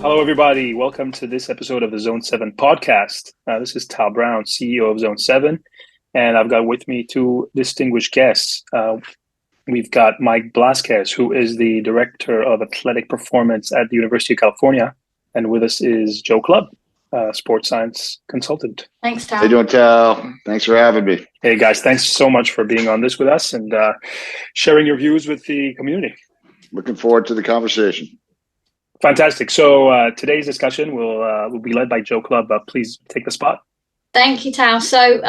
Hello, everybody. Welcome to this episode of the Zone7 Podcast. This is Tal Brown, CEO of Zone7, and I've got with me two distinguished guests. We've got Mike Blasquez, who is the Director of Athletic Performance at the University of California, and with us is Joe Clubb, Sports Science Consultant. Thanks, Tal. How you doing, Tal? Thanks for having me. Hey, guys. Thanks so much for being on this with us and sharing your views with the community. Looking forward to the conversation. Fantastic. So today's discussion will be led by Joe Clubb. Please take the spot. Thank you, Tal. So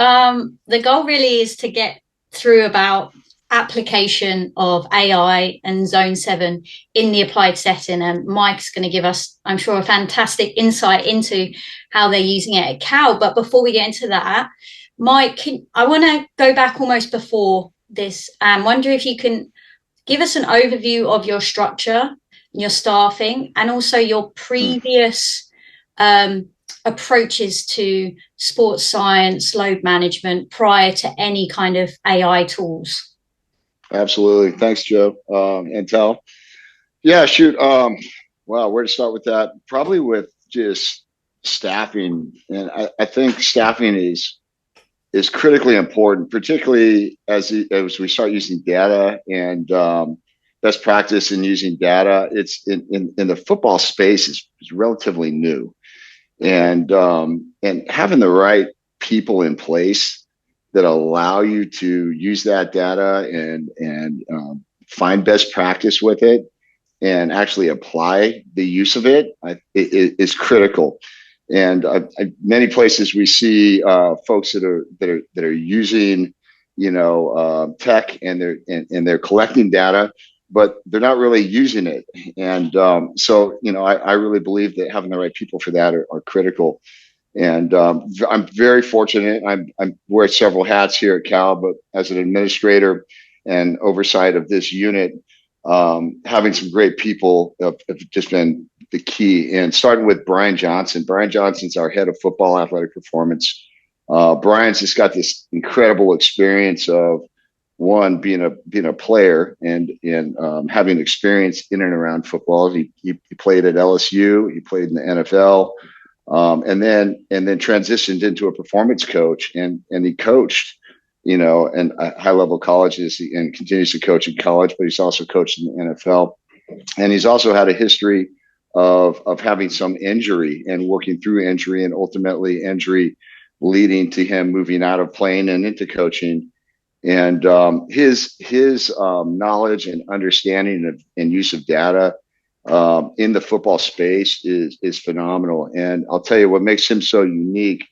the goal really is to get through about application of AI and Zone7 in the applied setting. And Mike's going to give us, I'm sure, a fantastic insight into how they're using it at Cal. But before we get into that, Mike, I want to go back almost before this and wonder if you can give us an overview of your structure, your staffing, and also your previous approaches to sports science, load management prior to any kind of AI tools. Absolutely. Thanks, Joe and Tal. Yeah, shoot. Wow, where to start with that? Probably with just staffing. And I think staffing is critically important, particularly as we start using data and best practice in using data. It's in the football space is relatively new, and having the right people in place that allow you to use that data and find best practice with it and actually apply the use of it is critical. And many places we see folks that are using tech and they're collecting data, but they're not really using it. And so I really believe that having the right people for that are critical. And I'm very fortunate. I wear several hats here at Cal, but as an administrator and oversight of this unit, having some great people have just been the key. And starting with Brian Johnson. Brian Johnson's our head of football athletic performance. Brian's just got this incredible experience of one being a player and having experience in and around football. He played at LSU. He played in the NFL. And then transitioned into a performance coach and he coached, in high level colleges and continues to coach in college, but he's also coached in the NFL. And he's also had a history of having some injury and working through injury and ultimately injury leading to him moving out of playing and into coaching. And his knowledge and understanding and use of data in the football space is phenomenal. And I'll tell you what makes him so unique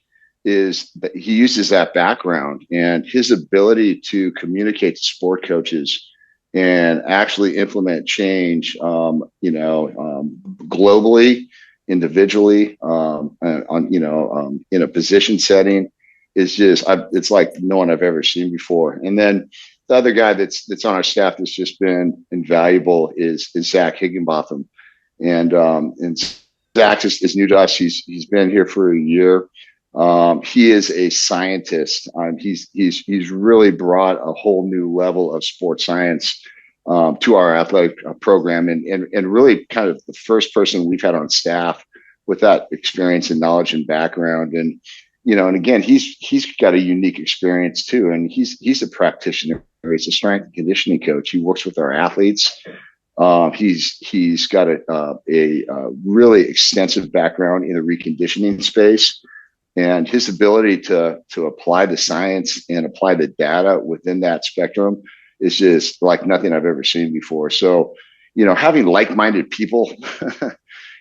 is that he uses that background and his ability to communicate to sport coaches and actually implement change, globally, individually, in a position setting is just, it's like no one I've ever seen before. And then the other guy that's on our staff that's just been invaluable is Zach Higginbotham, and Zach is new to us. He's been here for a year. He is a scientist. He's really brought a whole new level of sports science to our athletic program, and really kind of the first person we've had on staff with that experience and knowledge and background. And and again, he's got a unique experience too, and he's a practitioner. He's a strength and conditioning coach. He works with our athletes. He's got a really extensive background in the reconditioning space, and his ability to apply the science and apply the data within that spectrum is just like nothing I've ever seen before. So, having like-minded people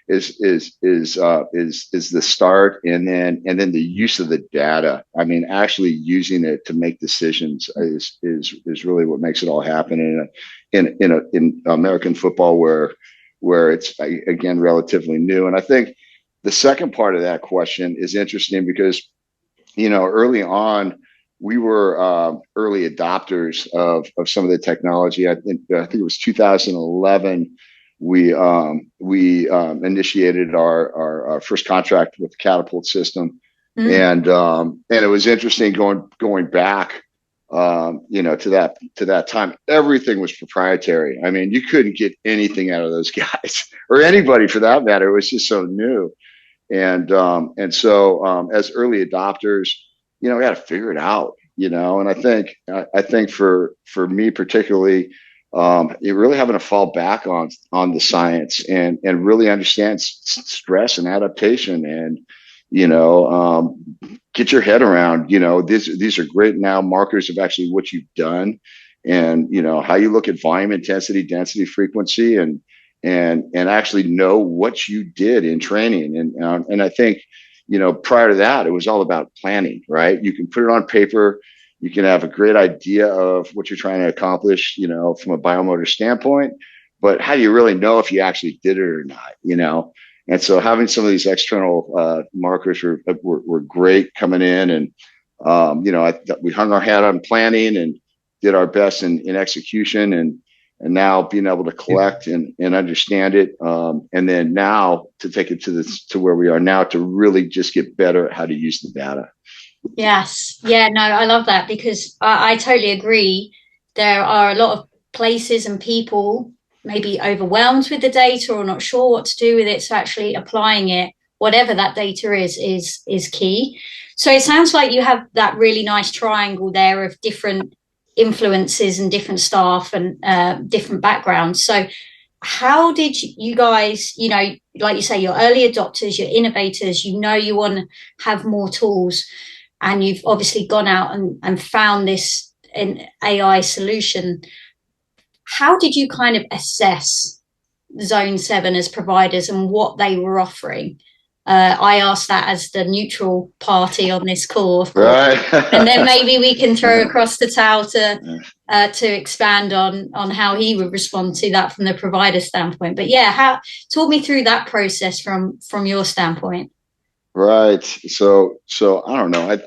is the start, and then the use of the data. I mean, actually using it to make decisions is really what makes it all happen in American football, where it's again relatively new. And I think the second part of that question is interesting because early on we were early adopters of some of the technology. I think it was 2011. We initiated our first contract with the Catapult system, and it was interesting going back to that time, everything was proprietary. I mean, you couldn't get anything out of those guys or anybody for that matter. It was just so new. And so as early adopters, we got to figure it out, and I think for me particularly, you're really having to fall back on the science and really understand stress and adaptation and, get your head around, these are great now markers of actually what you've done and, how you look at volume, intensity, density, frequency, and actually know what you did in training. And I think, prior to that, it was all about planning, right? You can put it on paper. You can have a great idea of what you're trying to accomplish, from a biomotor standpoint, but how do you really know if you actually did it or not, And so having some of these external markers were great coming in, and we hung our hat on planning and did our best in execution, and now being able to collect and understand it, and then now to take it to where we are now to really just get better at how to use the data. Yes. Yeah, no, I love that because I totally agree. There are a lot of places and people maybe overwhelmed with the data or not sure what to do with it. So actually applying it, whatever that data is key. So it sounds like you have that really nice triangle there of different influences and different staff and different backgrounds. So how did you guys, like you say, you're early adopters, you're innovators, you want to have more tools, and you've obviously gone out and found an AI solution. How did you kind of assess Zone7 as providers and what they were offering? I asked that as the neutral party on this call, of course. Right. And then maybe we can throw across to Tal to expand on how he would respond to that from the provider standpoint. But yeah, talk me through that process from your standpoint. Right. So I don't know.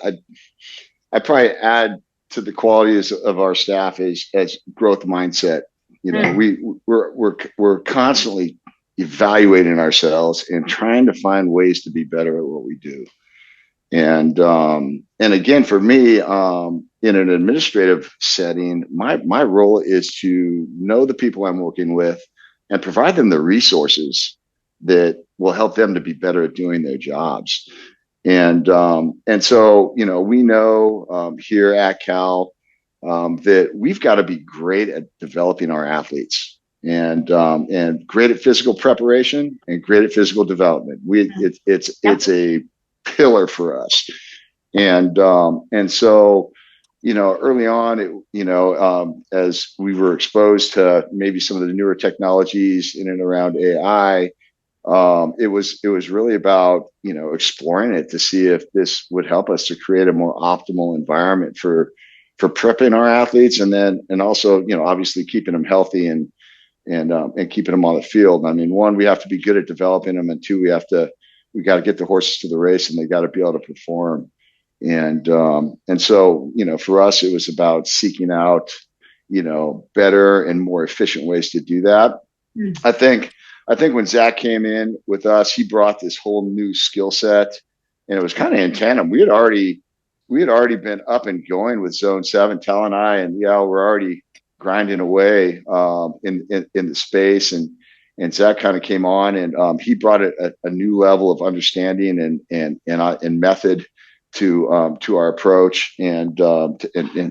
I probably add to the qualities of our staff as growth mindset. We're constantly evaluating ourselves and trying to find ways to be better at what we do. And again, for me, in an administrative setting, my role is to know the people I'm working with and provide them the resources that will help them to be better at doing their jobs. And so, we know here at Cal that we've got to be great at developing our athletes and great at physical preparation and great at physical development. It's a pillar for us. And so, early on, as we were exposed to maybe some of the newer technologies in and around AI, it was really about, exploring it to see if this would help us to create a more optimal environment for prepping our athletes, and also, obviously keeping them healthy and keeping them on the field. I mean, one, we have to be good at developing them, and two, we got to get the horses to the race, and they got to be able to perform. And so, for us, it was about seeking out, better and more efficient ways to do that. I think when Zach came in with us, he brought this whole new skill set, and it was kind of in tandem. We had already been up and going with Zone7, Tal and I, and we're already grinding away in the space. And Zach kind of came on, and he brought a new level of understanding and method to our approach, and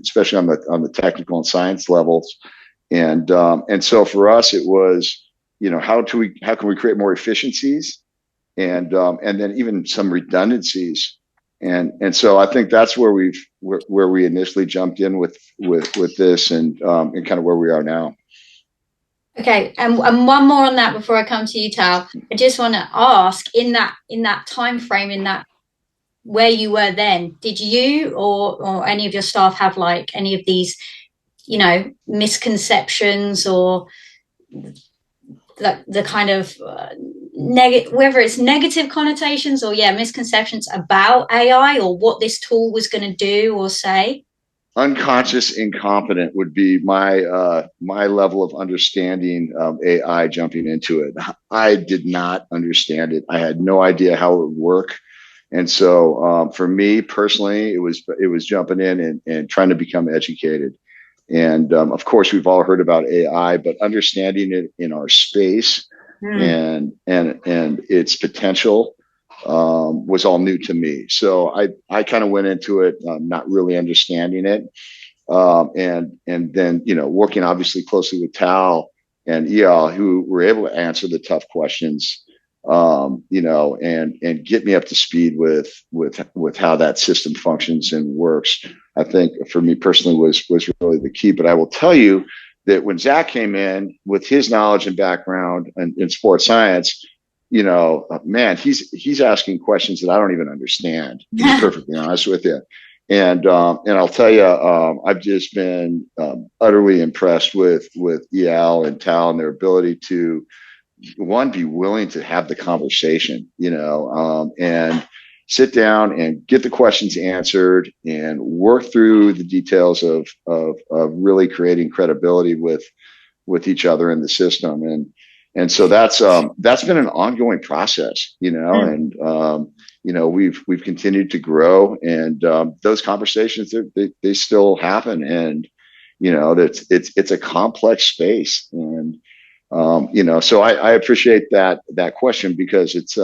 especially on the technical and science levels. And so for us, it was, how can we create more efficiencies and then even some redundancies. And so I think that's where we initially jumped in with this and kind of where we are now. Okay, and one more on that before I come to you, Tal. I just want to ask, in that time frame, in that where you were then, did you or any of your staff have like any of these, misconceptions or the kind of whether it's negative connotations or misconceptions about AI or what this tool was going to do or say? Unconscious incompetent would be my level of understanding AI jumping into it. I did not understand it. I had no idea how it would work. And so for me personally, it was jumping in and trying to become educated. And of course, we've all heard about AI, but understanding it in our space and its potential was all new to me. So I kind of went into it not really understanding it, and then working obviously closely with Tal and Eyal, who were able to answer the tough questions, and get me up to speed with how that system functions and works. I think for me personally was really the key. But I will tell you that when Zach came in with his knowledge and background in sports science, man, he's asking questions that I don't even understand, to be perfectly honest with you. And I'll tell you, I've just been utterly impressed with Eyal and Tal and their ability to, one, be willing to have the conversation, and sit down and get the questions answered and work through the details of really creating credibility with each other in the system. And so that's been an ongoing process, and we've continued to grow, and those conversations they still happen, and it's a complex space, and so I appreciate that question, because it's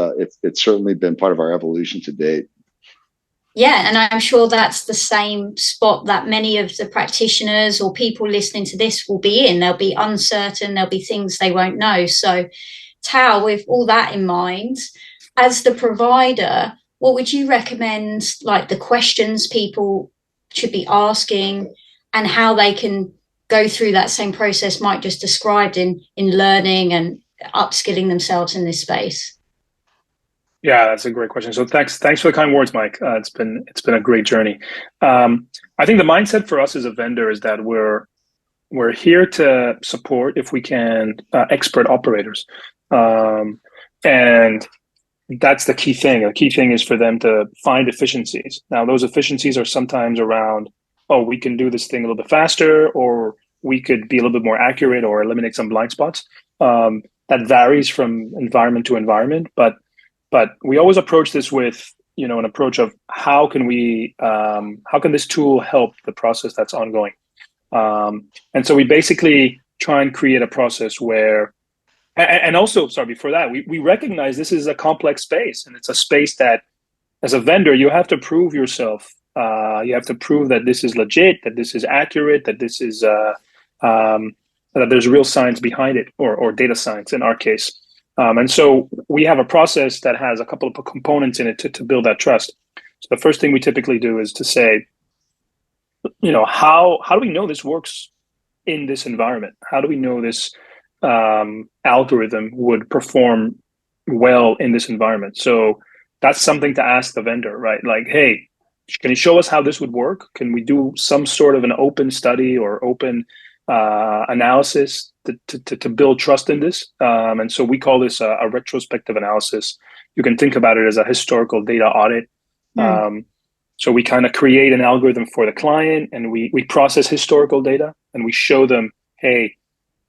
certainly been part of our evolution to date. Yeah, and I'm sure that's the same spot that many of the practitioners or people listening to this will be in. They'll be uncertain, there'll be things they won't know. So, Tal, with all that in mind, as the provider, what would you recommend, like the questions people should be asking and how they can go through that same process Mike just described in learning and upskilling themselves in this space? Yeah, that's a great question. So thanks for the kind words, Mike. It's been a great journey. I think the mindset for us as a vendor is that we're here to support, if we can, expert operators, and that's the key thing. The key thing is for them to find efficiencies. Now, those efficiencies are sometimes around, oh, we can do this thing a little bit faster, or we could be a little bit more accurate, or eliminate some blind spots. That varies from environment to environment, but we always approach this with, an approach of how can this tool help the process that's ongoing? And so we basically try and create a process where, and also, sorry, before that, we recognize this is a complex space, and it's a space that, as a vendor, you have to prove yourself. You have to prove that this is legit, that this is accurate, that this is that there's real science behind it, or data science in our case. And so we have a process that has a couple of components in it to build that trust. So the first thing we typically do is to say, how do we know this works in this environment? How do we know this algorithm would perform well in this environment? So that's something to ask the vendor, right? Like, hey, can you show us how this would work? Can we do some sort of an open study or open analysis to build trust in this? And so we call this a retrospective analysis. You can think about it as a historical data audit. So we kind of create an algorithm for the client, and we process historical data, and we show them, hey,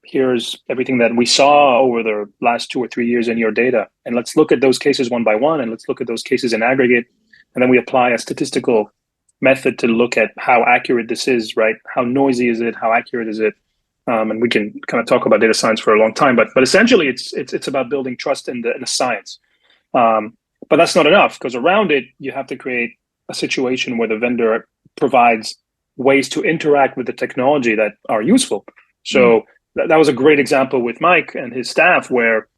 here's everything that we saw over the last 2 or 3 years in your data. And let's look at those cases one by one, and let's look at those cases in aggregate. And then we apply a statistical method to look at how accurate this is, right? How noisy is it? How accurate is it? And we can kind of talk about data science for a long time, but essentially it's about building trust in the science. But that's not enough, because around it, you have to create a situation where the vendor provides ways to interact with the technology that are useful. So that was a great example with Mike and his staff, where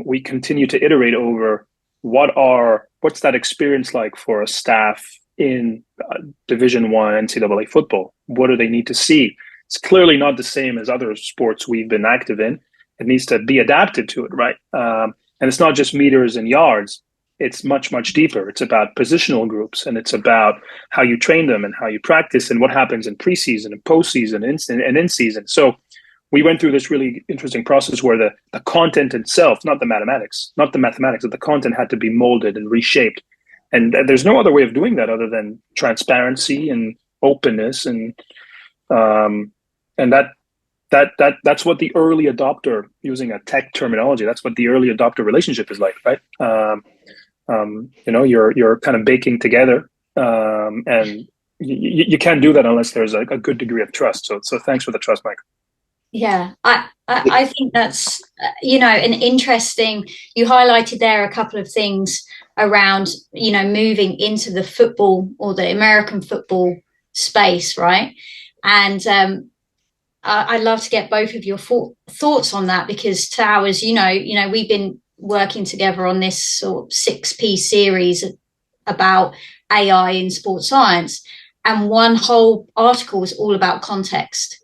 we continue to iterate over what's that experience like for a staff in Division I NCAA football? What do they need to see? It's clearly not the same as other sports we've been active in. It needs to be adapted to it, right? And it's not just meters and yards. It's much, much deeper. It's about positional groups, and it's about how you train them and how you practice and what happens in preseason and postseason and in season. So we went through this really interesting process where the content itself, not the mathematics, but the content had to be molded and reshaped. And there's no other way of doing that other than transparency and openness, and that's what the early adopter, using a tech terminology, that's what the early adopter relationship is like, right? you're kind of baking together, and you can't do that unless there's a good degree of trust. So thanks for the trust, Mike. Yeah, I think that's, an interesting, you highlighted there a couple of things around, moving into the football or the American football space, right? And I'd love to get both of your thoughts on that, because Tal, as we've been working together on this sort of 6-piece series about AI in sports science. And one whole article was all about context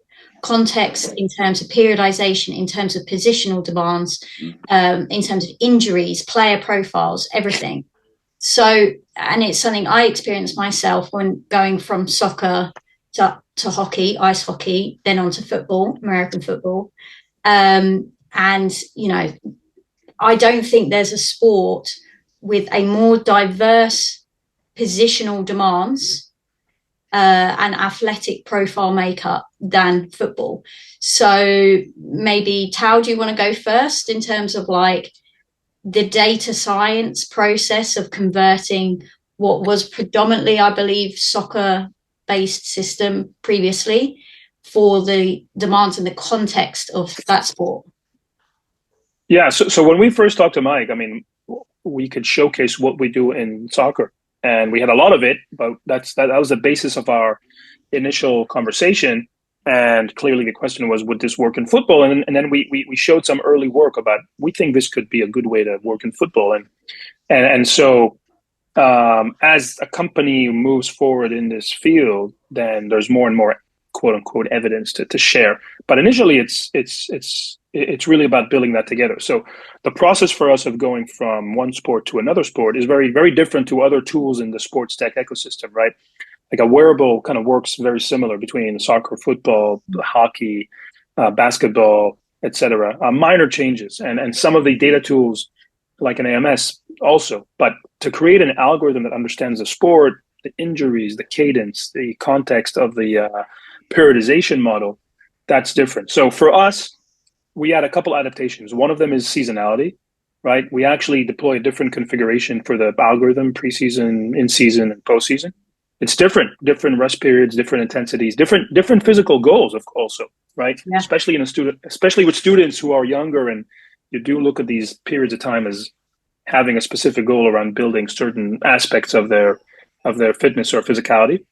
in terms of periodization, in terms of positional demands, in terms of injuries, player profiles, everything. So, and it's something I experienced myself when going from soccer to hockey, ice hockey, then on to football, American football. And, I don't think there's a sport with a more diverse positional demands and athletic profile makeup than football. So maybe, Tal, do you want to go first in terms of like the data science process of converting what was predominantly, I believe, soccer-based system previously for the demands and the context of that sport? Yeah, so when we first talked to Mike, I mean, we could showcase what we do in soccer, and we had a lot of it, but that was the basis of our initial conversation. And clearly the question was, would this work in football? And then we showed some early work about, we think this could be a good way to work in football. And so as a company moves forward in this field, then there's more and more quote unquote evidence to share. But initially it's really about building that together. So the process for us of going from one sport to another sport is very, very different to other tools in the sports tech ecosystem, right? Like a wearable kind of works very similar between soccer, football, hockey, basketball, etc. Minor changes, and some of the data tools like an AMS also. But to create an algorithm that understands the sport, the injuries, the cadence, the context of the periodization model, that's different. So for us, we had a couple adaptations. One of them is seasonality, right? We actually deploy a different configuration for the algorithm, preseason, in-season, and postseason. It's different rest periods, different intensities, different physical goals also, right? Yeah. Especially with students who are younger, and you do look at these periods of time as having a specific goal around building certain aspects of their fitness or physicality.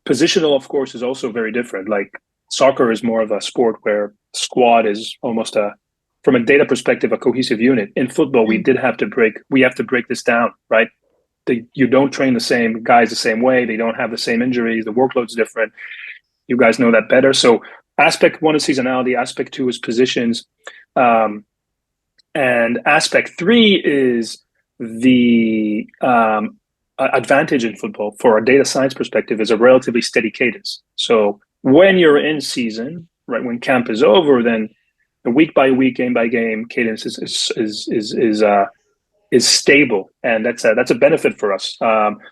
Positional, of course, is also very different. Like soccer is more of a sport where squad is almost from a data perspective, a cohesive unit. In football, we have to break this down, right? You don't train the same guys the same way. They don't have the same injuries. The workload's different. You guys know that better. So aspect 1 is seasonality. Aspect 2 is positions. And aspect 3 is the advantage in football for a data science perspective is a relatively steady cadence. So when you're in season, right, when camp is over, then the week by week, game by game cadence is stable, and that's a benefit for us.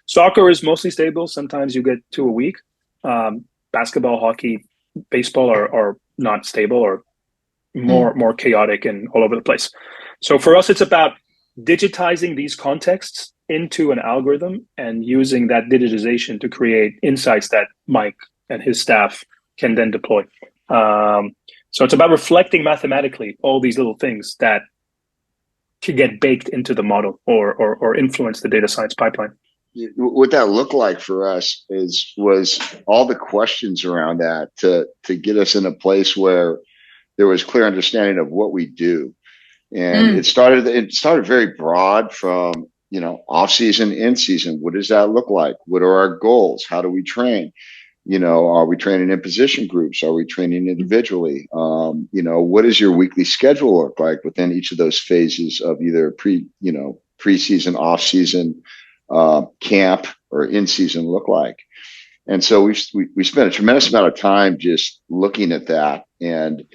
Soccer is mostly stable. Sometimes you get 2 a week. Basketball, hockey, baseball are not stable or more chaotic and all over the place. So for us, it's about digitizing these contexts into an algorithm and using that digitization to create insights that Mike and his staff can then deploy. So it's about reflecting mathematically all these little things that can get baked into the model or influence the data science pipeline. What that looked like for us was all the questions around that to get us in a place where there was clear understanding of what we do. And it started very broad from, off season, in season. What does that look like? What are our goals? How do we train? Are we training in position groups? Are we training individually? What does your weekly schedule look like within each of those phases of either preseason, off season, camp, or in season look like? And so we spent a tremendous amount of time just looking at that and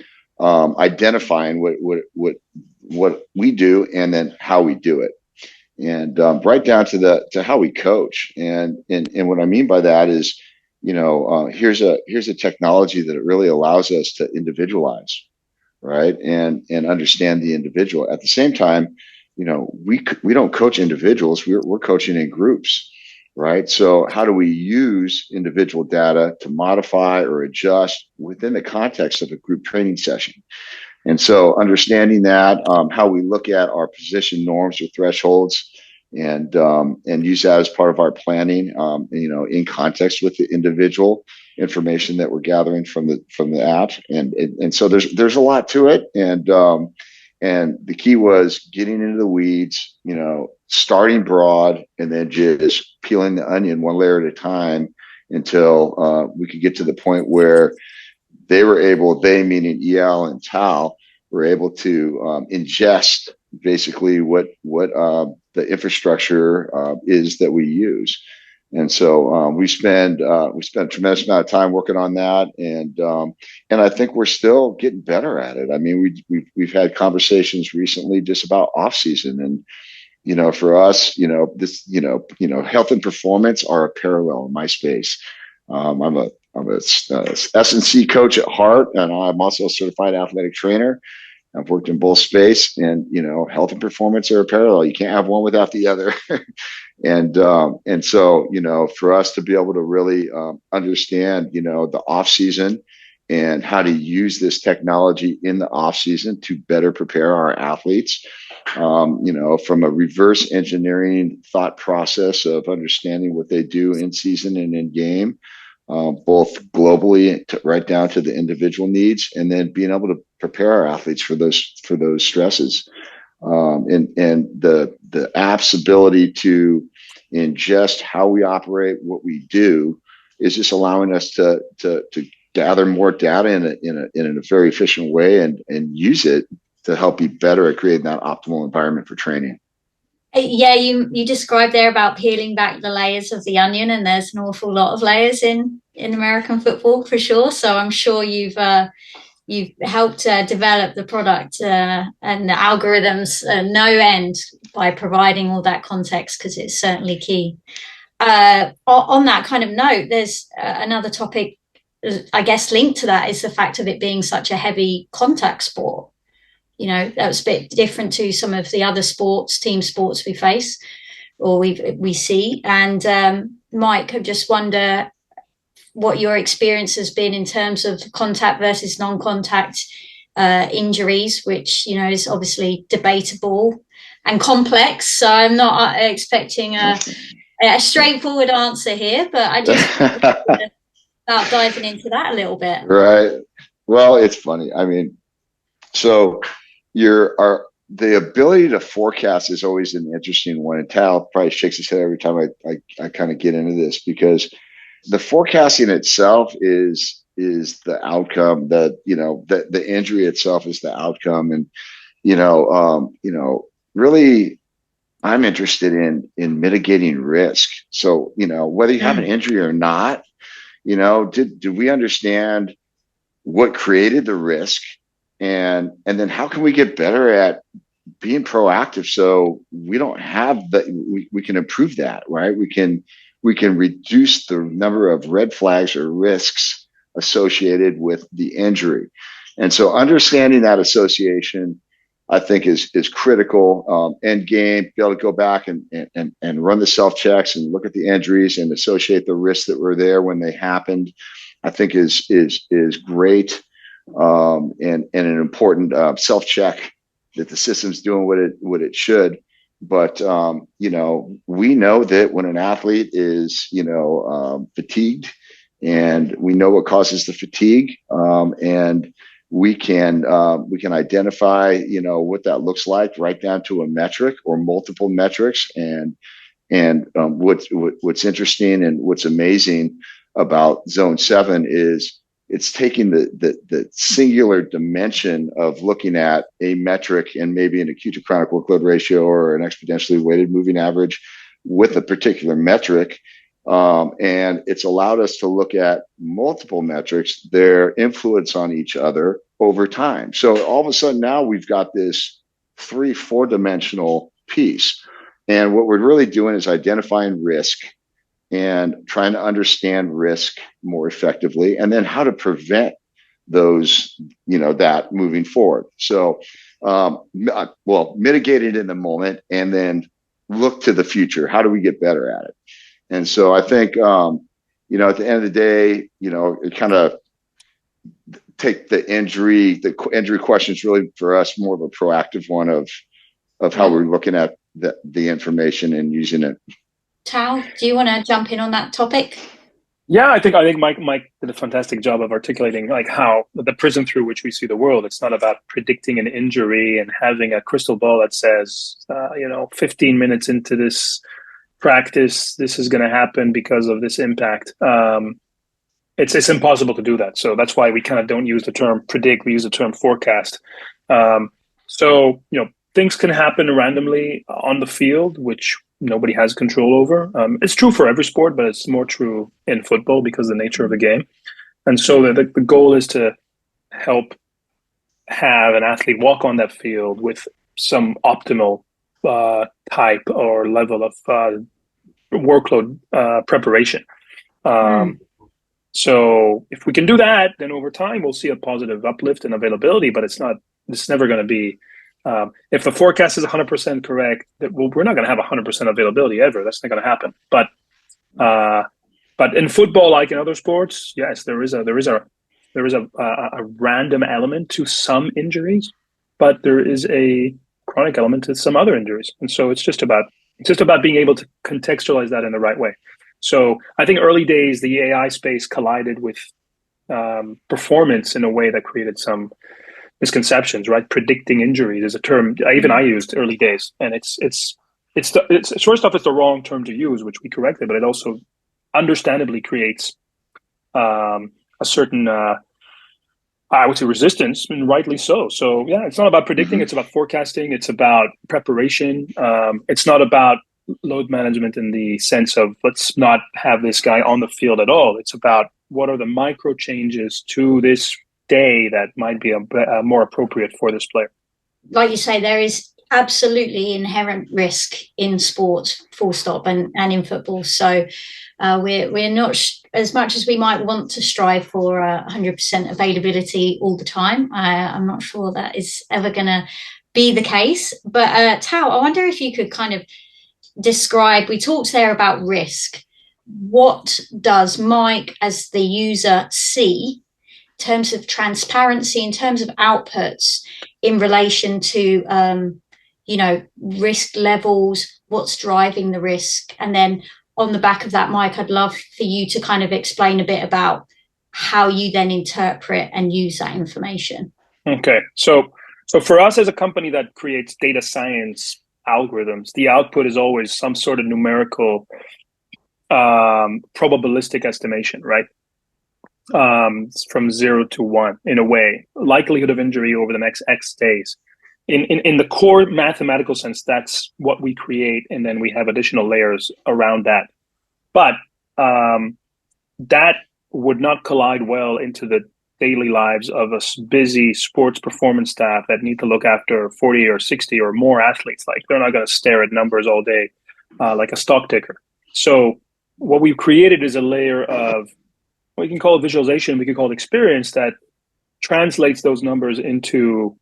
identifying what we do and then how we do it, and right down to how we coach. And what I mean by that is, here's a technology that it really allows us to individualize, right, and understand the individual. At the same time, we don't coach individuals. We're coaching in groups, right? So how do we use individual data to modify or adjust within the context of a group training session? And so understanding that, how we look at our position norms or thresholds, and use that as part of our planning, in context with the individual information that we're gathering from the app. And so there's a lot to it. And the key was getting into the weeds, starting broad and then just peeling the onion one layer at a time until we could get to the point where they meaning EL and Tal, were able to ingest basically what the infrastructure is that we use. And so we spent a tremendous amount of time working on that, and I think we're still getting better at it. I mean, we've had conversations recently just about off season, and for us, this health and performance are a parallel in my space. I'm a S&C coach at heart, and I'm also a certified athletic trainer. I've worked in both space, and health and performance are a parallel. You can't have one without the other. And so for us to be able to really understand the off season and how to use this technology in the off season to better prepare our athletes, from a reverse engineering thought process of understanding what they do in season and in game, both globally right down to the individual needs, and then being able to prepare our athletes for those stresses. And the app's ability to ingest how we operate, what we do, is just allowing us to gather more data in a very efficient way and use it to help be better at creating that optimal environment for training. Yeah, you described there about peeling back the layers of the onion, and there's an awful lot of layers in American football for sure. So I'm sure you've helped develop the product and the algorithms no end by providing all that context, because it's certainly key. On that kind of note, there's another topic, I guess, linked to that, is the fact of it being such a heavy contact sport. That was a bit different to some of the other team sports we face or we see. And Mike, I just wonder what your experience has been in terms of contact versus non-contact injuries, which, is obviously debatable and complex. So I'm not expecting a straightforward answer here, but I just start diving into that a little bit. Right. Well, it's funny. I mean, so the ability to forecast is always an interesting one. And Tal probably shakes his head every time I kind of get into this, because the forecasting itself is the outcome, that the injury itself is the outcome. And really I'm interested in mitigating risk. So whether you have an injury or not, do we understand what created the risk, and then how can we get better at being proactive so we don't have we can improve that, right? We can reduce the number of red flags or risks associated with the injury. And so understanding that association, I think, is critical. End game, be able to go back and run the self checks and look at the injuries and associate the risks that were there when they happened, I think is great. And an important self check that the system's doing what it should. But we know that when an athlete is fatigued, and we know what causes the fatigue, and we can identify what that looks like right down to a metric or multiple metrics. And what's interesting and what's amazing about Zone7 is it's taking the singular dimension of looking at a metric and maybe an acute to chronic workload ratio or an exponentially weighted moving average with a particular metric. And it's allowed us to look at multiple metrics, their influence on each other over time. So all of a sudden now we've got this 3-4 dimensional piece. And what we're really doing is identifying risk and trying to understand risk more effectively, and then how to prevent those, that moving forward. So mitigate it in the moment and then look to the future. How do we get better at it? And so I think, at the end of the day, it kind of take the injury question is really for us more of a proactive one of how we're looking at the information and using it. Tal, do you want to jump in on that topic? Yeah, I think Mike did a fantastic job of articulating like how the prism through which we see the world. It's not about predicting an injury and having a crystal ball that says, 15 minutes into this practice, this is going to happen because of this impact. It's impossible to do that. So that's why we kind of don't use the term predict. We use the term forecast. Things can happen randomly on the field, which nobody has control over. It's true for every sport, but it's more true in football because of the nature of the game. And so the goal is to help have an athlete walk on that field with some optimal type or level of workload preparation. So if we can do that, then over time we'll see a positive uplift in availability, but it's never going to be, if the forecast is 100% correct, we're not going to have 100% availability ever. That's not going to happen. But in football, like in other sports, yes, there is a random element to some injuries, but there is a chronic element to some other injuries. And so it's just about being able to contextualize that in the right way. So I think early days, the AI space collided with performance in a way that created some misconceptions, right? Predicting injuries is a term I used early days, and it's first off, it's the wrong term to use, which we corrected, but it also understandably creates a certain, I would say, resistance, and rightly so. So yeah, it's not about predicting; it's about forecasting. It's about preparation. It's not about load management in the sense of let's not have this guy on the field at all. It's about what are the micro changes to this day that might be more appropriate for this player. Like you say, there is absolutely inherent risk in sport, full stop, and in football. So we're not, as much as we might want to strive for 100% availability all the time. I'm not sure that is ever going to be the case. But Tal, I wonder if you could kind of describe, we talked there about risk. What does Mike as the user see in terms of transparency, in terms of outputs in relation to, risk levels, what's driving the risk? And then on the back of that, Mike, I'd love for you to kind of explain a bit about how you then interpret and use that information. Okay. So for us as a company that creates data science algorithms, the output is always some sort of numerical probabilistic estimation, right? From 0 to 1 in a way, likelihood of injury over the next X days. In the core mathematical sense, that's what we create, and then we have additional layers around that. But that would not collide well into the daily lives of a busy sports performance staff that need to look after 40 or 60 or more athletes. Like, they're not going to stare at numbers all day like a stock ticker. So what we've created is a layer of what we can call visualization, we can call it experience, that translates those numbers into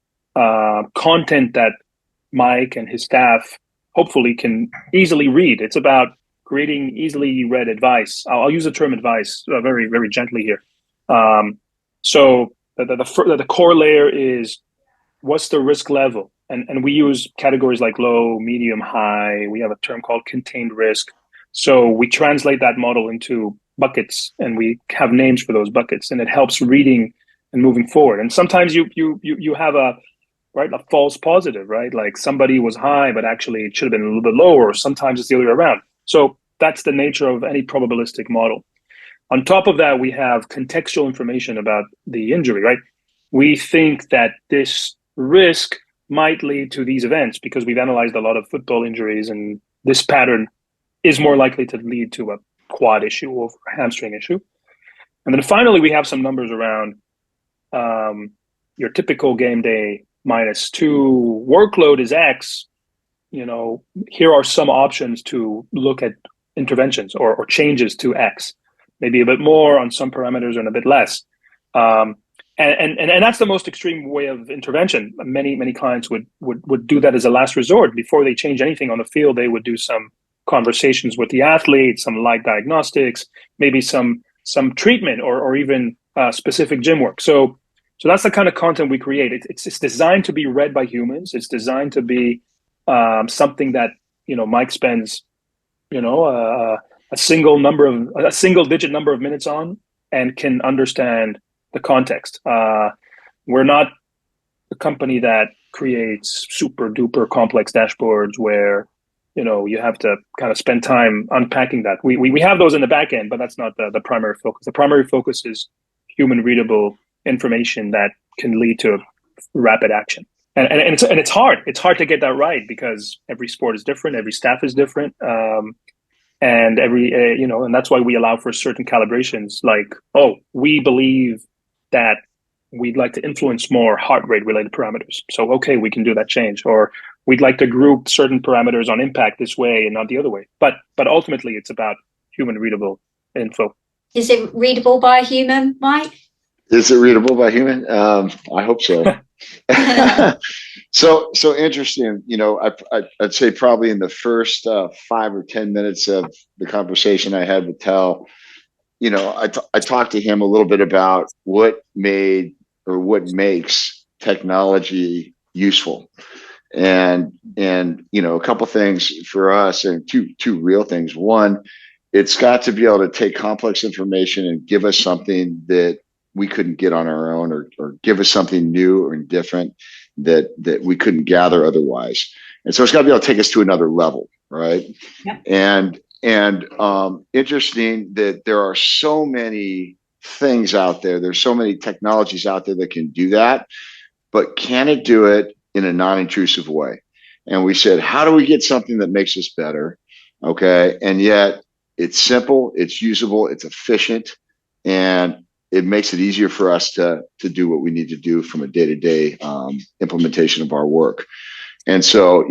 content that Mike and his staff hopefully can easily read. It's about creating easily read advice. I'll use the term advice very, very gently here. So the core layer is what's the risk level? And we use categories like low, medium, high. We have a term called contained risk. So we translate that model into buckets, and we have names for those buckets, and it helps reading and moving forward. And sometimes you have a false positive, right? Like somebody was high, but actually it should have been a little bit lower. Or sometimes it's the other way around. So that's the nature of any probabilistic model. On top of that, we have contextual information about the injury, right? We think that this risk might lead to these events because we've analyzed a lot of football injuries, and this pattern is more likely to lead to a quad issue or hamstring issue. And then finally, we have some numbers around your typical game day -2 workload is X. Here are some options to look at interventions or changes to X, maybe a bit more on some parameters and a bit less. And that's the most extreme way of intervention. Many clients would do that as a last resort. Before they change anything on the field, they would do some conversations with the athlete, some light diagnostics, maybe some treatment, or even specific gym work. So that's the kind of content we create. It's designed to be read by humans. It's designed to be something that Mike spends a single digit number of minutes on and can understand the context. We're not a company that creates super duper complex dashboards where you have to kind of spend time unpacking that. We have those in the back end, but that's not the primary focus. The primary focus is human readable information that can lead to rapid action. And it's hard. It's hard to get that right because every sport is different, every staff is different, and and that's why we allow for certain calibrations. Like, we believe that we'd like to influence more heart rate related parameters. So, okay, we can do that change. Or we'd like to group certain parameters on impact this way and not the other way. But ultimately, it's about human readable info. Is it readable by a human, Mike? Is it readable by human? I hope so. So interesting. I'd say probably in the first 5 or 10 minutes of the conversation I had with Tal, I talked to him a little bit about what makes technology useful, and a couple things for us, and two real things. One, it's got to be able to take complex information and give us something that we couldn't get on our own, or give us something new or different that we couldn't gather otherwise. And so it's got to be able to take us to another level, right? Yeah. And interesting that there are so many things out there. There's so many technologies out there that can do that, but can it do it in a non-intrusive way? And we said, how do we get something that makes us better? Okay. And yet it's simple, it's usable, it's efficient, and it makes it easier for us to do what we need to do from a day-to-day implementation of our work. And so,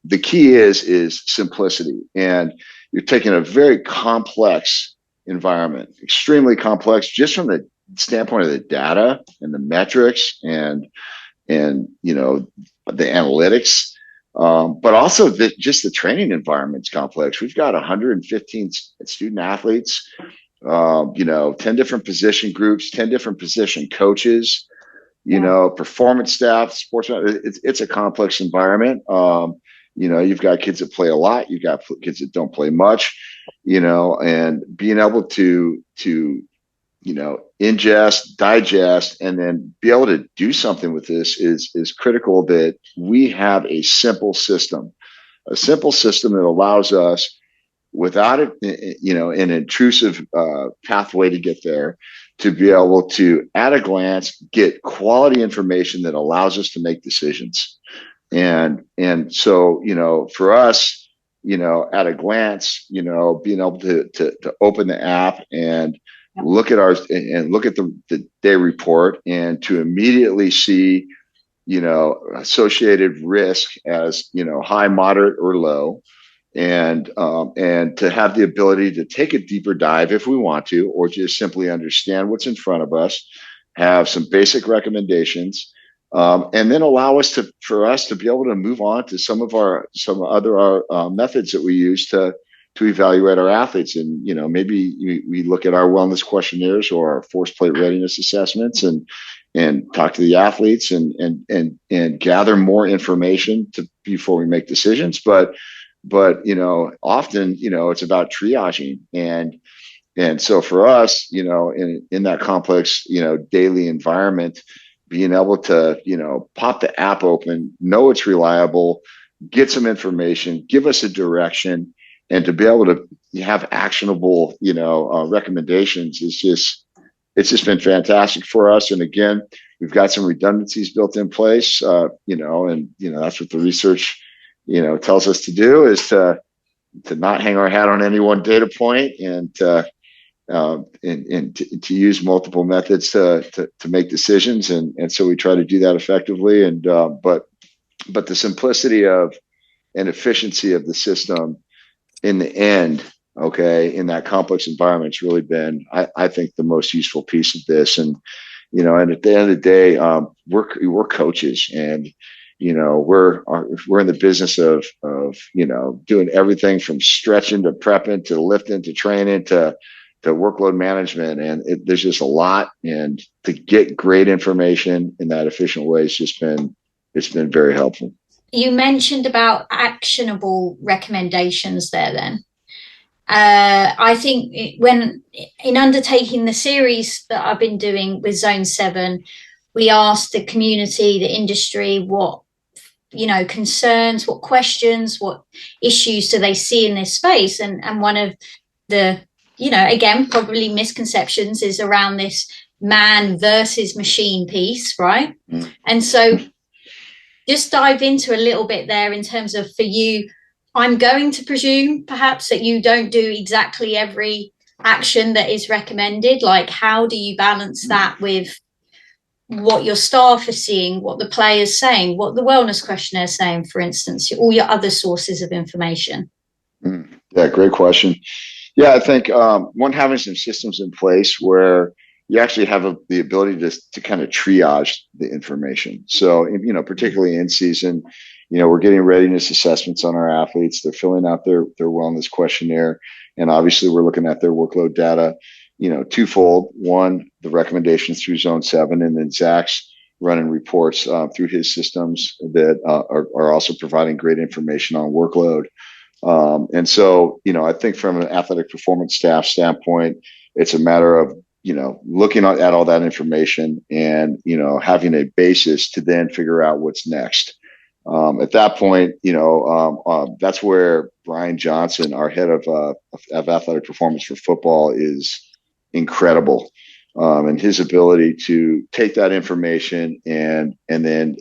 the key is simplicity. And you're taking a very complex environment, extremely complex, just from the standpoint of the data and the metrics and the analytics, but also just the training environment's complex. We've got 115 student athletes, 10 different position groups, 10 different position coaches, performance staff, sports. It's a complex environment. You've got kids that play a lot. You've got kids that don't play much, and being able to ingest, digest, and then be able to do something with this is critical. That we have a simple system that allows us, without an intrusive pathway to get there, to be able to, at a glance, get quality information that allows us to make decisions. And so, for us, at a glance, being able to open the app and look at the day report, and to immediately see, associated risk as, high, moderate, or low. And to have the ability to take a deeper dive if we want to, or just simply understand what's in front of us, have some basic recommendations, and then allow us for us to be able to move on to some other methods that we use to evaluate our athletes. And maybe we look at our wellness questionnaires or our force plate readiness assessments, and talk to the athletes and gather more information before we make decisions. But often, it's about triaging. And so for us, in that complex, daily environment, being able to, pop the app open, know it's reliable, get some information, give us a direction, and to be able to have actionable, recommendations it's just been fantastic for us. And again, we've got some redundancies built in place, and that's what the research tells us to do, is to not hang our hat on any one data point, and to use multiple methods to make decisions. And so we try to do that effectively. And but the simplicity of and efficiency of the system in the end, in that complex environment, has really been, I think, the most useful piece of this. And and at the end of the day, we're coaches, and we're in the business of doing everything from stretching to prepping to lifting to training to workload management, and there's just a lot, and to get great information in that efficient way it's been very helpful. You mentioned about actionable recommendations there then. I think when in undertaking the series that I've been doing with Zone7, we asked the community, the industry, what concerns, what questions, what issues do they see in this space, and one of the again probably misconceptions is around this man versus machine piece, right? And so just dive into a little bit there in terms of, for you, I'm going to presume perhaps that you don't do exactly every action that is recommended. Like, how do you balance that with what your staff are seeing, what the players saying, what the wellness questionnaire is saying, for instance, all your other sources of information? Yeah, great question. Yeah, I think one, having some systems in place where you actually have the ability to kind of triage the information. So, particularly in season, we're getting readiness assessments on our athletes. They're filling out their wellness questionnaire. And obviously we're looking at their workload data, twofold. One, the recommendations through Zone7, and then Zach's running reports through his systems that are also providing great information on workload. And so, I think from an athletic performance staff standpoint, it's a matter of, looking at all that information and, having a basis to then figure out what's next. At that point, that's where Brian Johnson, our head of athletic performance for football, is incredible. And his ability to take that information and then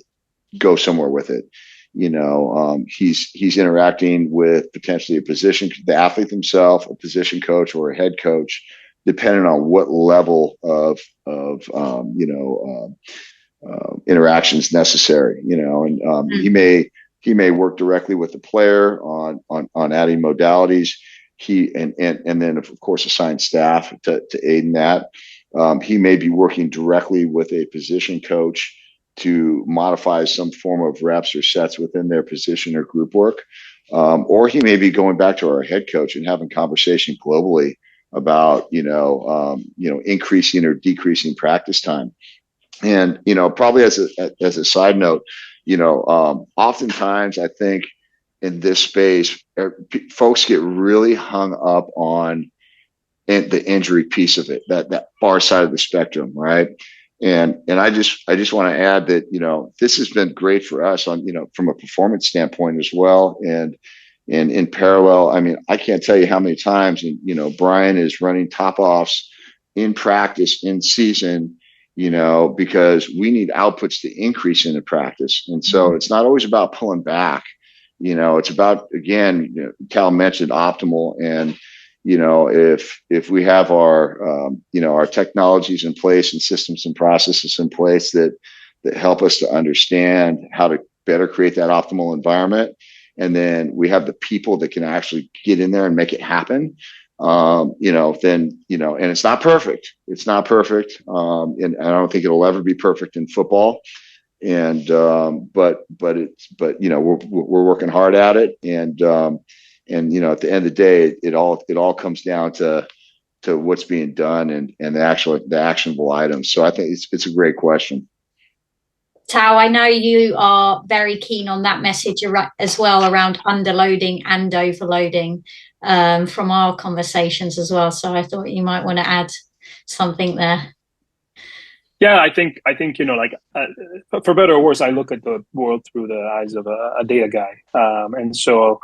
go somewhere with it. He's interacting with potentially the athlete themselves, a position coach or a head coach, depending on what level of interactions necessary, and he may work directly with the player on adding modalities. And then of course assign staff to aid in that. He may be working directly with a position coach to modify some form of reps or sets within their position or group work. Or he may be going back to our head coach and having conversation globally about, increasing or decreasing practice time. And, probably as a side note, oftentimes I think in this space, folks get really hung up on the injury piece of it, that far side of the spectrum. Right. And I just want to add that, this has been great for us on, from a performance standpoint as well. And in parallel, I mean, I can't tell you how many times, Brian is running top offs in practice in season, because we need outputs to increase in the practice. And so it's not always about pulling back, it's about, again, Tal mentioned optimal. And, if we have our technologies in place and systems and processes in place that help us to understand how to better create that optimal environment, and then we have the people that can actually get in there and make it happen, then, and it's not perfect. It's not perfect. And I don't think it'll ever be perfect in football. And, but we're working hard at it. And at the end of the day, it all comes down to what's being done and the actionable items. So I think it's a great question. Tal, I know you are very keen on that message as well around underloading and overloading from our conversations as well. So I thought you might want to add something there. Yeah, I think for better or worse, I look at the world through the eyes of a data guy, and so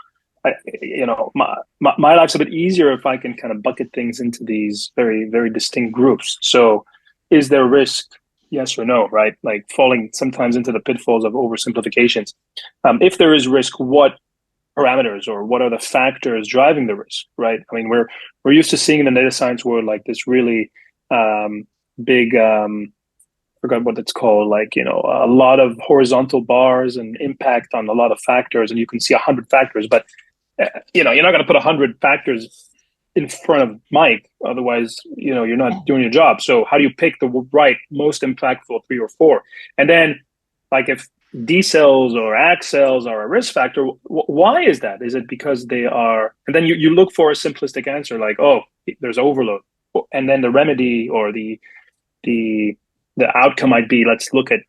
my life's a bit easier if I can kind of bucket things into these very, very distinct groups. So, is there risk? Yes or no, right? Like falling sometimes into the pitfalls of oversimplifications. If there is risk, what parameters or what are the factors driving the risk, right? I mean, we're used to seeing in the data science world like this really big, forgot what it's called, a lot of horizontal bars and impact on a lot of factors, and you can see 100 factors, but you're not going to put 100 factors in front of Mike. Otherwise, you're not doing your job. So how do you pick the right, most impactful 3 or 4? And then, like, if D cells or ACT cells are a risk factor, why is that? Is it because they are? And then you look for a simplistic answer, like, oh, there's overload, and then the remedy or the outcome might be, let's look at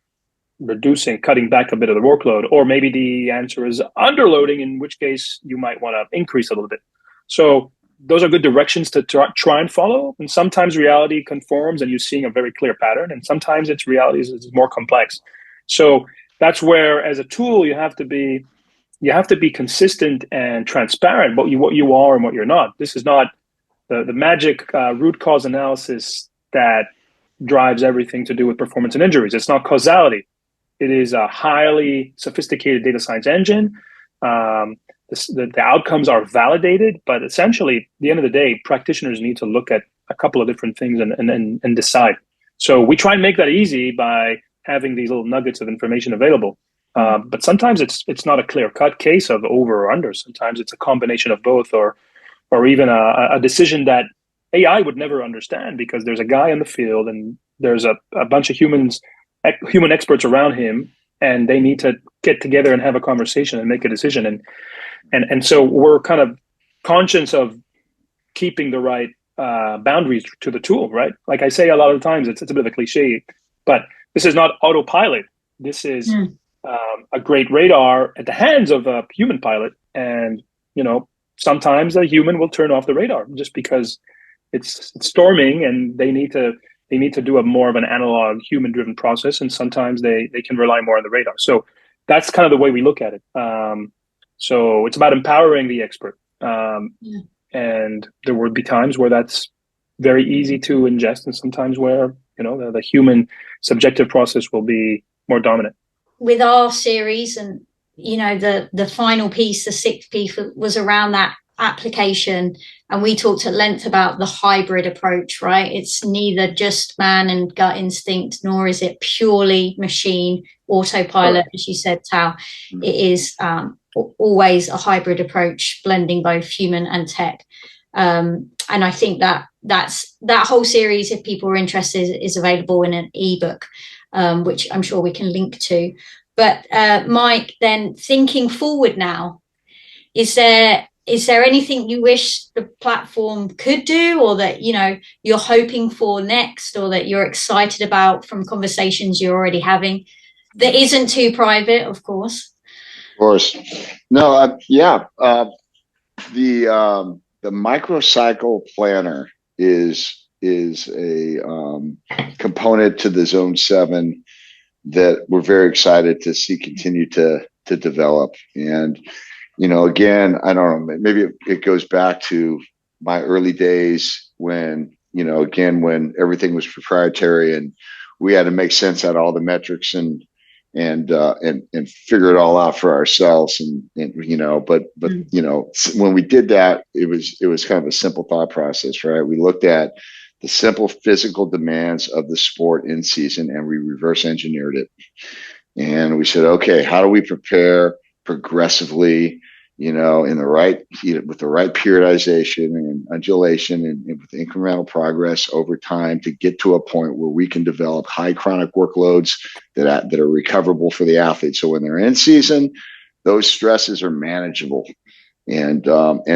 cutting back a bit of the workload, or maybe the answer is underloading, in which case you might want to increase a little bit. So those are good directions to try and follow. And sometimes reality conforms and you're seeing a very clear pattern, and sometimes reality is more complex. So that's where, as a tool, you have to be consistent and transparent what you are and what you're not. This is not the magic root cause analysis that drives everything to do with performance and injuries. It's not causality. It is a highly sophisticated data science engine. The outcomes are validated, but essentially, at the end of the day, practitioners need to look at a couple of different things and decide. So we try and make that easy by having these little nuggets of information available. But sometimes it's not a clear-cut case of over or under. Sometimes it's a combination of both, or even a decision that AI would never understand, because there's a guy in the field and there's a bunch of human experts around him, and they need to get together and have a conversation and make a decision. And so we're kind of conscious of keeping the right boundaries to the tool, right? Like I say a lot of times, it's a bit of a cliche, but this is not autopilot. This is a great radar at the hands of a human pilot. And, sometimes a human will turn off the radar just because it's storming and they need to do a more of an analog human-driven process. And sometimes they can rely more on the radar. So that's kind of the way we look at it. So it's about empowering the expert. And there would be times where that's very easy to ingest, and sometimes where, the human subjective process will be more dominant. With our series, and, the final piece, the 6th piece, was around that application. And we talked at length about the hybrid approach, right? It's neither just man and gut instinct, nor is it purely machine autopilot, as you said, Tal. It is always a hybrid approach, blending both human and tech. And I think that whole series, if people are interested, is available in an ebook, which I'm sure we can link to. But Mike, then thinking forward now, is there anything you wish the platform could do, or that you're hoping for next, or that you're excited about from conversations you're already having, that isn't too private, of course? Of course. No, the microcycle planner is a component to the Zone7 that we're very excited to see continue to develop. And again, I don't know, maybe it goes back to my early days when when everything was proprietary and we had to make sense out of all the metrics and figure it all out for ourselves. But when we did that, it was kind of a simple thought process, right? We looked at the simple physical demands of the sport in season, and we reverse engineered it. And we said, okay, how do we prepare progressively, in the right, with the right periodization and undulation and with incremental progress over time to get to a point where we can develop high chronic workloads that are recoverable for the athlete. So when they're in season, those stresses are manageable. And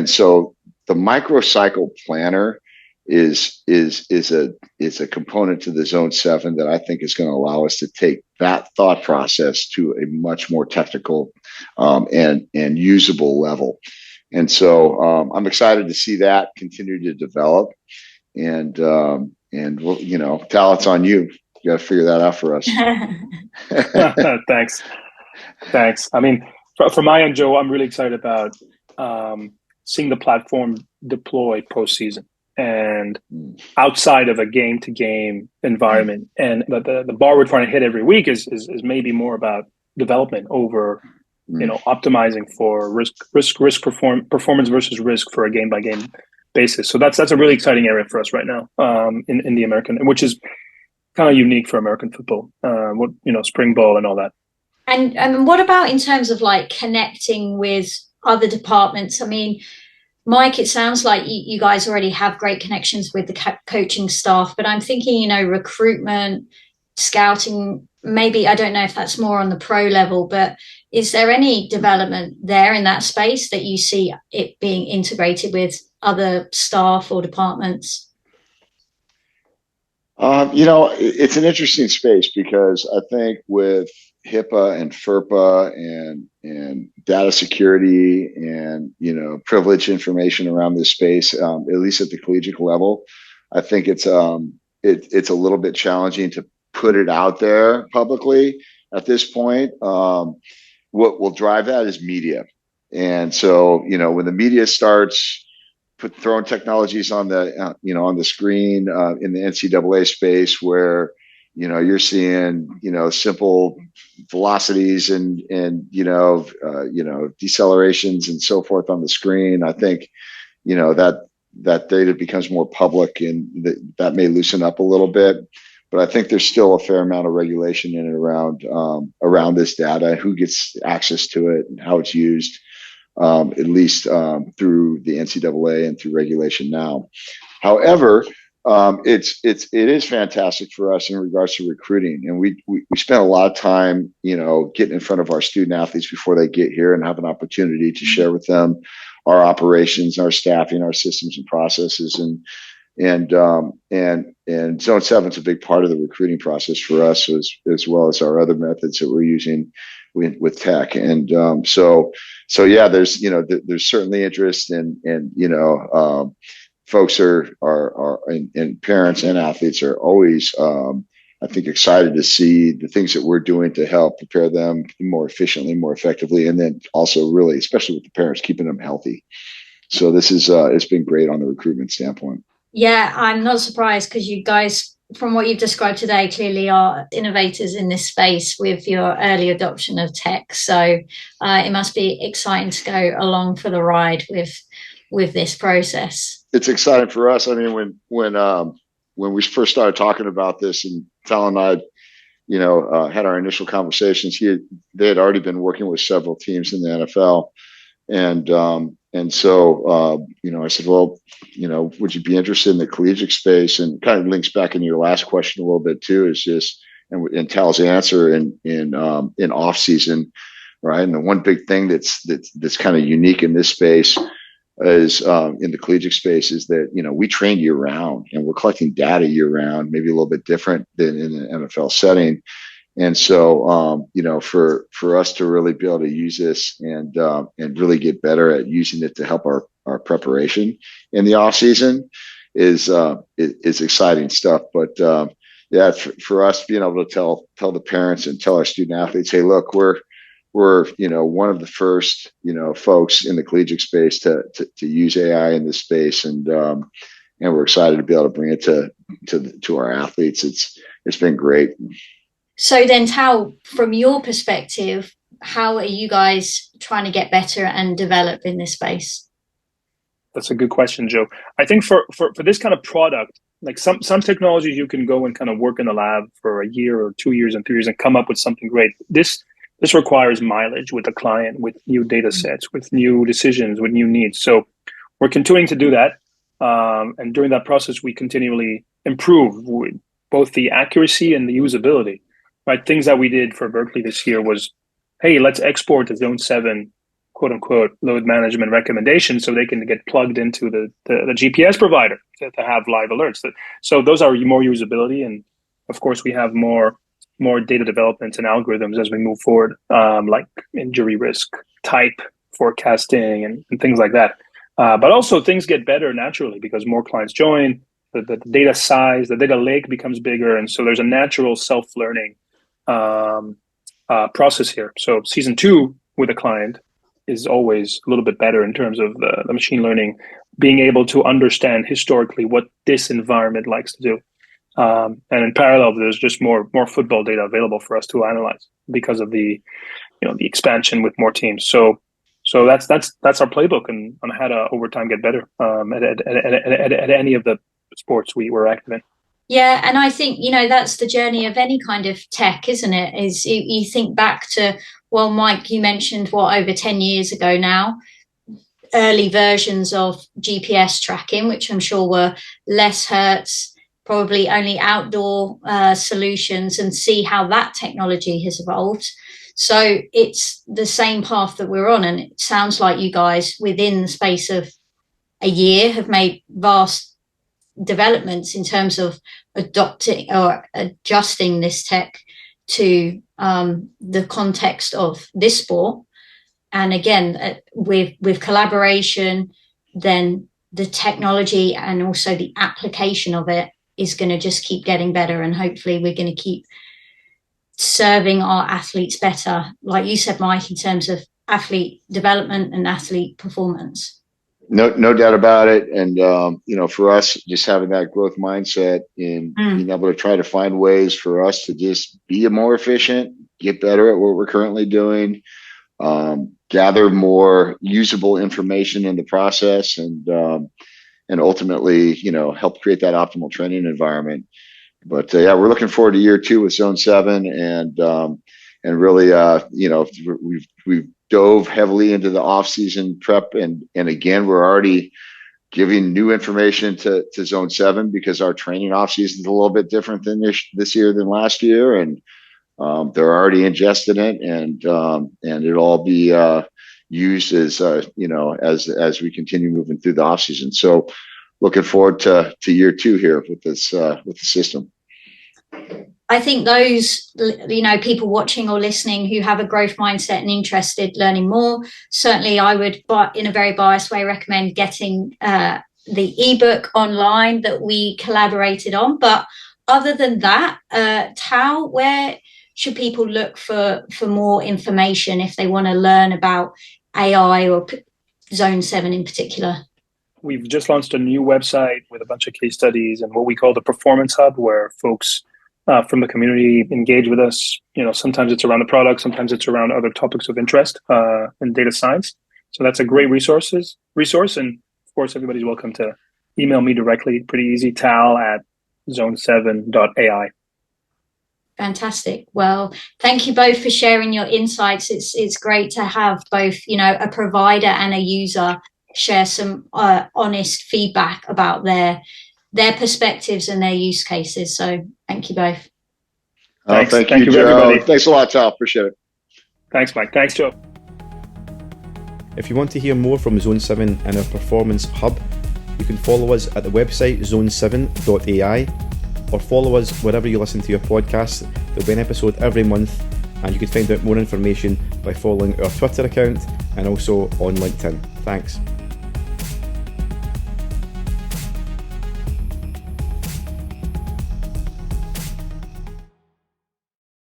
so the microcycle planner is a component to the Zone7 that I think is going to allow us to take that thought process to a much more technical and usable level. And so I'm excited to see that continue to develop. And we'll, Tal, it's on you. You got to figure that out for us. Thanks. I mean, for my end, Joe, I'm really excited about seeing the platform deploy postseason and outside of a game-to-game environment. And the bar we're trying to hit every week is maybe more about development over, optimizing for performance versus risk for a game-by-game basis. So that's a really exciting area for us right now in the American, which is kind of unique for American football, spring ball and all that. And what about in terms of like connecting with other departments? I mean, Mike, it sounds like you guys already have great connections with the coaching staff, but I'm thinking, recruitment, scouting, maybe, I don't know if that's more on the pro level, but is there any development there in that space that you see it being integrated with other staff or departments? It's an interesting space because I think with HIPAA and FERPA and data security and privileged information around this space, at least at the collegiate level, I think it's a little bit challenging to put it out there publicly at this point. What will drive that is media, and so when the media starts throwing technologies on the on the screen in the NCAA space where you're seeing simple velocities and decelerations and so forth on the screen. I think that data becomes more public and that may loosen up a little bit. But I think there's still a fair amount of regulation in and around this data, who gets access to it and how it's used. At least through the NCAA and through regulation now. However, it is fantastic for us in regards to recruiting, and we spend a lot of time, getting in front of our student athletes before they get here and have an opportunity to share with them our operations, our staffing, our systems and processes, and Zone 7 is a big part of the recruiting process for us, as well as our other methods that we're using with tech. And so yeah, there's certainly interest, and folks are and parents and athletes are always I think excited to see the things that we're doing to help prepare them more efficiently, more effectively, and then also really, especially with the parents, keeping them healthy. So this is it's been great on the recruitment standpoint. Yeah, I'm not surprised, because you guys, from what you've described today, clearly are innovators in this space with your early adoption of tech. So it must be exciting to go along for the ride with this process. It's exciting for us. I mean, when we first started talking about this, and Tal and I, had our initial conversations, they had already been working with several teams in the NFL, and so I said, well, would you be interested in the collegiate space? And kind of links back into your last question a little bit too, is just and Tal's answer in off season, right? And the one big thing that's kind of unique in this space is in the collegiate space is that we train year round and we're collecting data year round, maybe a little bit different than in an NFL setting. And so, for us to really be able to use this and really get better at using it to help our preparation in the off season is exciting stuff. But yeah, for us being able to tell the parents and tell our student athletes, hey, look, we're one of the first folks in the collegiate space to use AI in this space, and we're excited to be able to bring it to our athletes. It's been great. So then, Tal, from your perspective, how are you guys trying to get better and develop in this space? That's a good question, Joe. I think for this kind of product, like some technologies, you can go and kind of work in the lab for a year or 2 years and 3 years and come up with something great. This requires mileage with the client, with new data sets, with new decisions, with new needs. So we're continuing to do that. And during that process, we continually improve with both the accuracy and the usability. Right, things that we did for Berkeley this year was, hey, let's export the Zone 7 quote unquote load management recommendations so they can get plugged into the GPS provider to have live alerts. So those are more usability, and of course we have more data development and algorithms as we move forward, like injury risk type forecasting and things like that. But also things get better naturally because more clients join. The data size, the data lake becomes bigger, and so there's a natural self-learning process here. So season 2 with a client is always a little bit better in terms of the machine learning being able to understand historically what this environment likes to do. And in parallel, there's just more football data available for us to analyze because of the the expansion with more teams. So that's our playbook on how to over time get better at any of the sports we were active in. Yeah, and I think, that's the journey of any kind of tech, isn't it? Is you think back to, well, Mike, you mentioned over 10 years ago now, early versions of GPS tracking, which I'm sure were less hertz, probably only outdoor solutions, and see how that technology has evolved. So it's the same path that we're on. And it sounds like you guys, within the space of a year, have made vast developments in terms of adopting or adjusting this tech to the context of this sport. And again, with collaboration, then the technology and also the application of it is going to just keep getting better. And hopefully we're going to keep serving our athletes better, like you said, Mike, in terms of athlete development and athlete performance. No doubt about it. And, for us, just having that growth mindset and being able to try to find ways for us to just be more efficient, get better at what we're currently doing, gather more usable information in the process, and ultimately, help create that optimal training environment. But we're looking forward to year 2 with Zone7, and really, we've dove heavily into the off-season prep, and again, we're already giving new information to Zone7 because our training off-season is a little bit different than this year than last year, and they're already ingesting it, and it'll all be used as we continue moving through the off-season. So, looking forward to year 2 here with this with the system. I think those, people watching or listening who have a growth mindset and interested learning more, certainly I would, but in a very biased way, recommend getting the ebook online that we collaborated on. But other than that, Tal, where should people look for more information if they want to learn about AI or Zone7 in particular? We've just launched a new website with a bunch of case studies and what we call the Performance Hub, where folks from the community engage with us. Sometimes it's around the product, sometimes it's around other topics of interest in data science. So that's a great resource. And of course, everybody's welcome to email me directly. Pretty easy, tal@zone7.ai. Fantastic. Well, thank you both for sharing your insights. It's great to have both, a provider and a user share some honest feedback about their perspectives and their use cases. So thank you both. Thank you, Joe. Everybody. Thanks a lot, Tal. Appreciate it. Thanks, Mike. Thanks, Joe. If you want to hear more from Zone7 and our Performance Hub, you can follow us at the website zone7.ai, or follow us wherever you listen to your podcast. There'll be an episode every month, and you can find out more information by following our Twitter account and also on LinkedIn. Thanks.